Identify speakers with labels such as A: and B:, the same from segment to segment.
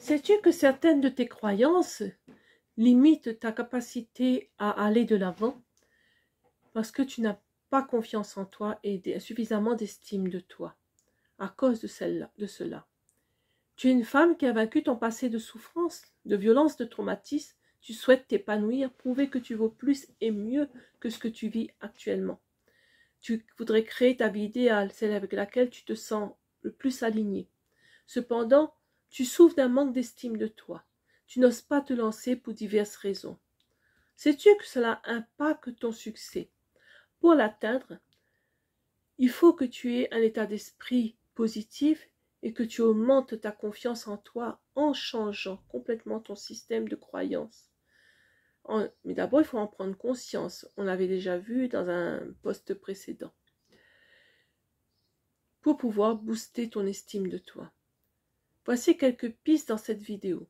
A: Sais-tu que certaines de tes croyances limitent ta capacité à aller de l'avant parce que tu n'as pas confiance en toi et suffisamment d'estime de toi à cause de cela. Tu es une femme qui a vaincu ton passé de souffrance, de violence, de traumatisme. Tu souhaites t'épanouir, prouver que tu vaux plus et mieux que ce que tu vis actuellement. Tu voudrais créer ta vie idéale, celle avec laquelle tu te sens le plus aligné. Cependant, tu souffres d'un manque d'estime de toi. Tu n'oses pas te lancer pour diverses raisons. Sais-tu que cela impacte ton succès? Pour l'atteindre, il faut que tu aies un état d'esprit positif et que tu augmentes ta confiance en toi en changeant complètement ton système de croyances. Mais d'abord, il faut en prendre conscience. On l'avait déjà vu dans un post précédent. Pour pouvoir booster ton estime de toi. Voici quelques pistes dans cette vidéo.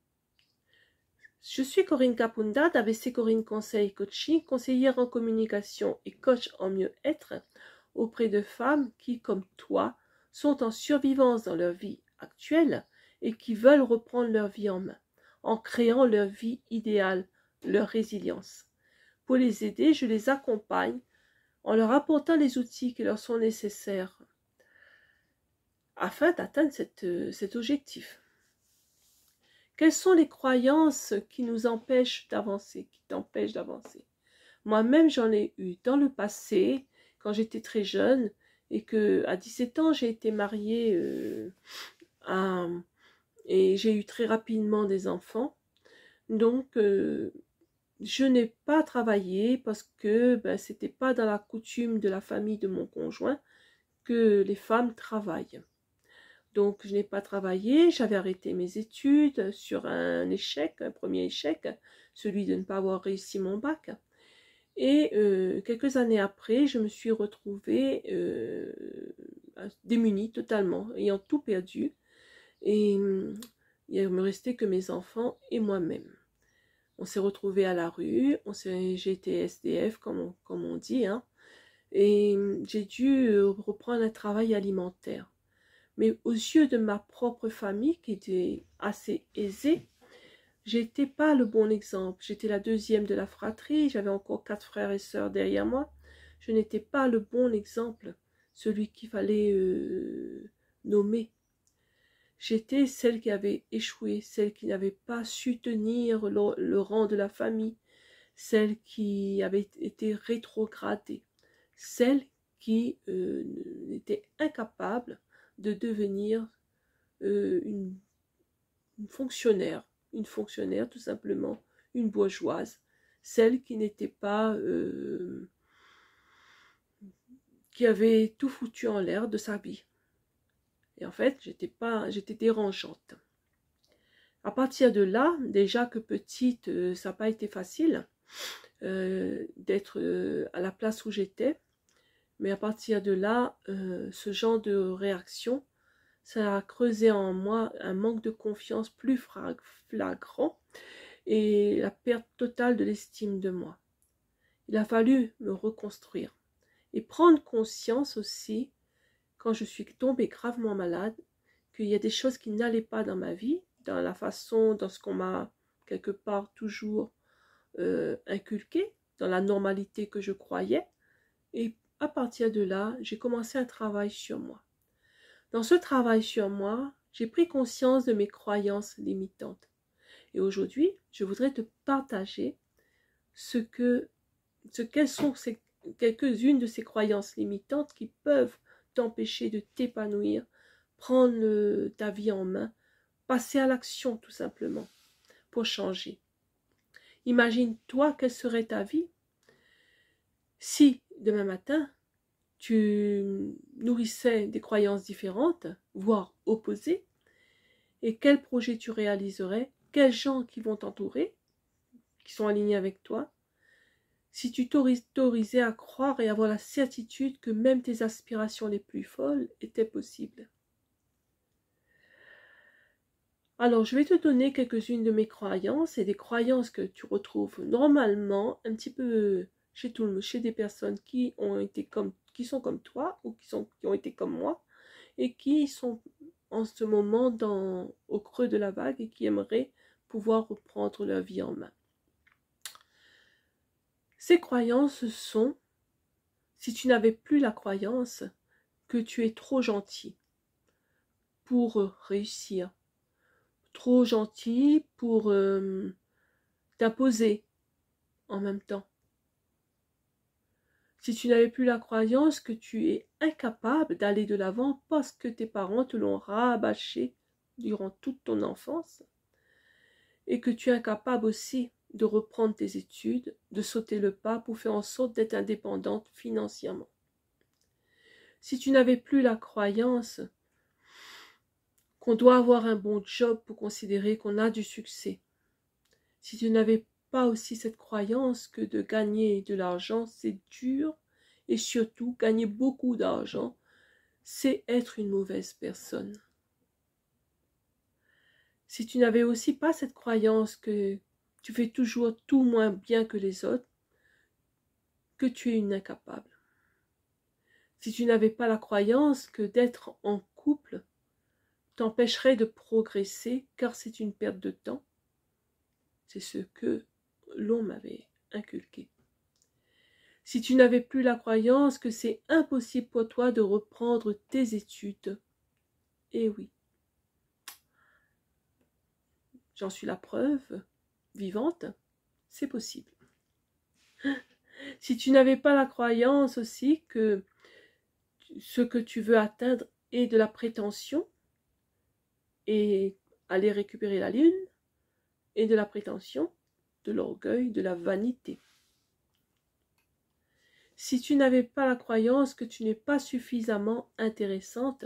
A: Je suis Corinne Capunda d'ABC Corinne Conseil Coaching, conseillère en communication et coach en mieux-être auprès de femmes qui, comme toi, sont en survivance dans leur vie actuelle et qui veulent reprendre leur vie en main, en créant leur vie idéale, leur résilience. Pour les aider, je les accompagne en leur apportant les outils qui leur sont nécessaires afin d'atteindre cet objectif. Quelles sont les croyances qui nous empêchent d'avancer, qui t'empêchent d'avancer? Moi-même, j'en ai eu dans le passé, quand j'étais très jeune, et qu'à 17 ans, j'ai été mariée et j'ai eu très rapidement des enfants. Donc, je n'ai pas travaillé parce que c'était pas dans la coutume de la famille de mon conjoint que les femmes travaillent. Donc, je n'ai pas travaillé, j'avais arrêté mes études sur un premier échec, celui de ne pas avoir réussi mon bac. Et quelques années après, je me suis retrouvée démunie totalement, ayant tout perdu. Et il ne me restait que mes enfants et moi-même. On s'est retrouvés à la rue, j'ai été SDF comme on dit, hein, et j'ai dû reprendre un travail alimentaire. Mais aux yeux de ma propre famille, qui était assez aisée, j'étais pas le bon exemple. J'étais la deuxième de la fratrie, j'avais encore 4 frères et sœurs derrière moi. Je n'étais pas le bon exemple, celui qu'il fallait nommer. J'étais celle qui avait échoué, celle qui n'avait pas su tenir le rang de la famille, celle qui avait été rétrogradée, celle qui était incapable de devenir une fonctionnaire tout simplement, une bourgeoise, celle qui n'était pas, qui avait tout foutu en l'air de sa vie. Et en fait, j'étais dérangeante. À partir de là, déjà que petite, ça n'a pas été facile d'être à la place où j'étais, mais à partir de là, ce genre de réaction, ça a creusé en moi un manque de confiance plus flagrant et la perte totale de l'estime de moi. Il a fallu me reconstruire et prendre conscience aussi, quand je suis tombée gravement malade, qu'il y a des choses qui n'allaient pas dans ma vie, dans la façon, dans ce qu'on m'a quelque part toujours inculqué, dans la normalité que je croyais. Et à partir de là, j'ai commencé un travail sur moi. Dans ce travail sur moi, j'ai pris conscience de mes croyances limitantes. Et aujourd'hui, je voudrais te partager quelles sont quelques-unes de ces croyances limitantes qui peuvent t'empêcher de t'épanouir, prendre ta vie en main, passer à l'action tout simplement, pour changer. Imagine-toi quelle serait ta vie si demain matin, tu nourrissais des croyances différentes, voire opposées, et quel projet tu réaliserais, quels gens qui vont t'entourer, qui sont alignés avec toi, si tu t'autorisais à croire et avoir la certitude que même tes aspirations les plus folles étaient possibles. Alors, je vais te donner quelques-unes de mes croyances et des croyances que tu retrouves normalement un petit peu chez des personnes qui sont comme toi ou qui ont été comme moi et qui sont en ce moment au creux de la vague et qui aimeraient pouvoir reprendre leur vie en main. Ces croyances sont, si tu n'avais plus la croyance que tu es trop gentil pour réussir, trop gentil pour t'imposer en même temps. Si tu n'avais plus la croyance que tu es incapable d'aller de l'avant parce que tes parents te l'ont rabâché durant toute ton enfance, et que tu es incapable aussi de reprendre tes études, de sauter le pas pour faire en sorte d'être indépendante financièrement. Si tu n'avais plus la croyance qu'on doit avoir un bon job pour considérer qu'on a du succès, si tu n'avais pas aussi cette croyance que de gagner de l'argent, c'est dur, et surtout, gagner beaucoup d'argent, c'est être une mauvaise personne. Si tu n'avais aussi pas cette croyance que tu fais toujours tout moins bien que les autres, que tu es une incapable. Si tu n'avais pas la croyance que d'être en couple t'empêcherait de progresser, car c'est une perte de temps, c'est ce que l'on m'avait inculqué. Si tu n'avais plus la croyance que c'est impossible pour toi de reprendre tes études, eh oui, j'en suis la preuve vivante, c'est possible. Si tu n'avais pas la croyance aussi que ce que tu veux atteindre est de la prétention et aller récupérer la lune, et de la prétention, de l'orgueil, de la vanité. Si tu n'avais pas la croyance que tu n'es pas suffisamment intéressante,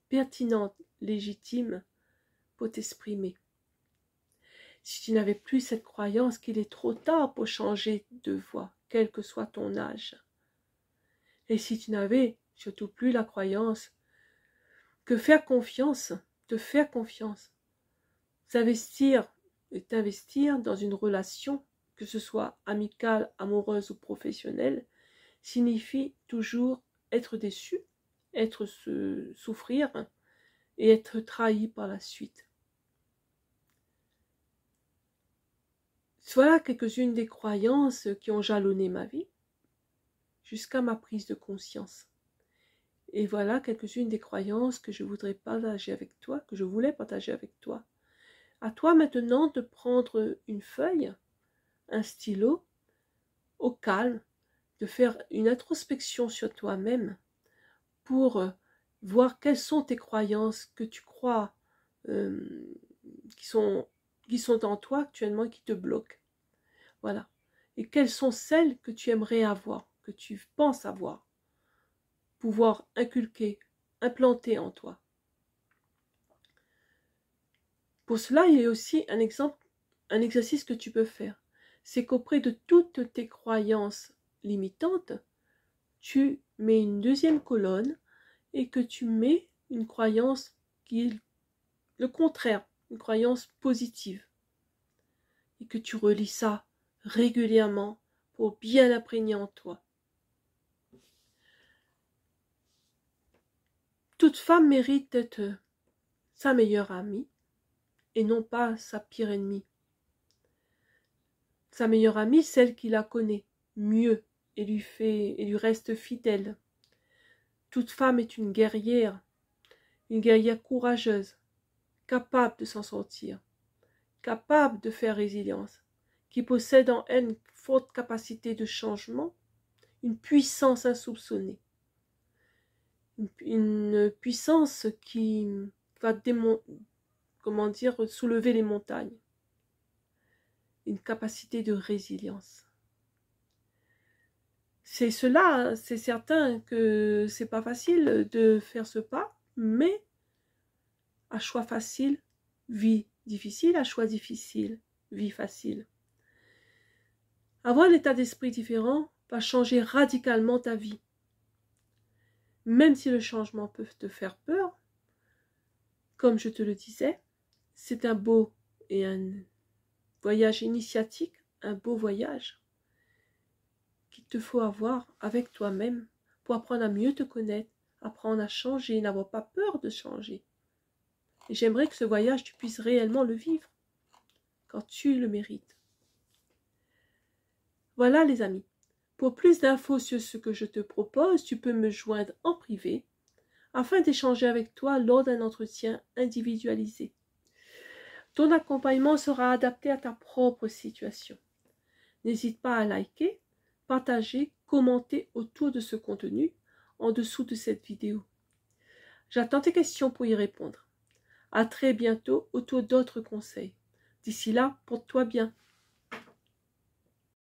A: pertinente, légitime pour t'exprimer. Si tu n'avais plus cette croyance qu'il est trop tard pour changer de voie, quel que soit ton âge. Et si tu n'avais surtout plus la croyance que faire confiance, te faire confiance, s'investir et t'investir dans une relation, que ce soit amicale, amoureuse ou professionnelle, signifie toujours être déçu, souffrir et être trahi par la suite. Voilà quelques-unes des croyances qui ont jalonné ma vie jusqu'à ma prise de conscience. Et voilà quelques-unes des croyances que je voudrais partager avec toi, que je voulais partager avec toi. À toi maintenant de prendre une feuille, un stylo, au calme, de faire une introspection sur toi-même pour voir quelles sont tes croyances que tu crois qui sont en toi actuellement et qui te bloquent. Voilà. Et quelles sont celles que tu aimerais avoir, que tu penses avoir, pouvoir inculquer, implanter en toi. Pour cela, il y a aussi un exercice que tu peux faire. C'est qu'auprès de toutes tes croyances limitantes, tu mets une deuxième colonne et que tu mets une croyance qui est le contraire, une croyance positive. Et que tu relis ça régulièrement pour bien l'imprégner en toi. Toute femme mérite d'être sa meilleure amie et non pas sa pire ennemie. Sa meilleure amie, celle qui la connaît mieux et lui reste fidèle. Toute femme est une guerrière courageuse, capable de s'en sortir, capable de faire résilience, qui possède en elle une forte capacité de changement, une puissance insoupçonnée. Une puissance qui va soulever les montagnes. Une capacité de résilience. C'est cela, c'est certain que c'est pas facile de faire ce pas, mais à choix facile, vie difficile, à choix difficile, vie facile. Avoir un état d'esprit différent va changer radicalement ta vie. Même si le changement peut te faire peur, comme je te le disais, c'est un beau et un voyage initiatique, un beau voyage qu'il te faut avoir avec toi-même pour apprendre à mieux te connaître, apprendre à changer, n'avoir pas peur de changer. Et j'aimerais que ce voyage, tu puisses réellement le vivre quand tu le mérites. Voilà les amis. Pour plus d'infos sur ce que je te propose, tu peux me joindre en privé afin d'échanger avec toi lors d'un entretien individualisé. Ton accompagnement sera adapté à ta propre situation. N'hésite pas à liker, partager, commenter autour de ce contenu en dessous de cette vidéo. J'attends tes questions pour y répondre. À très bientôt autour d'autres conseils. D'ici là, porte-toi bien.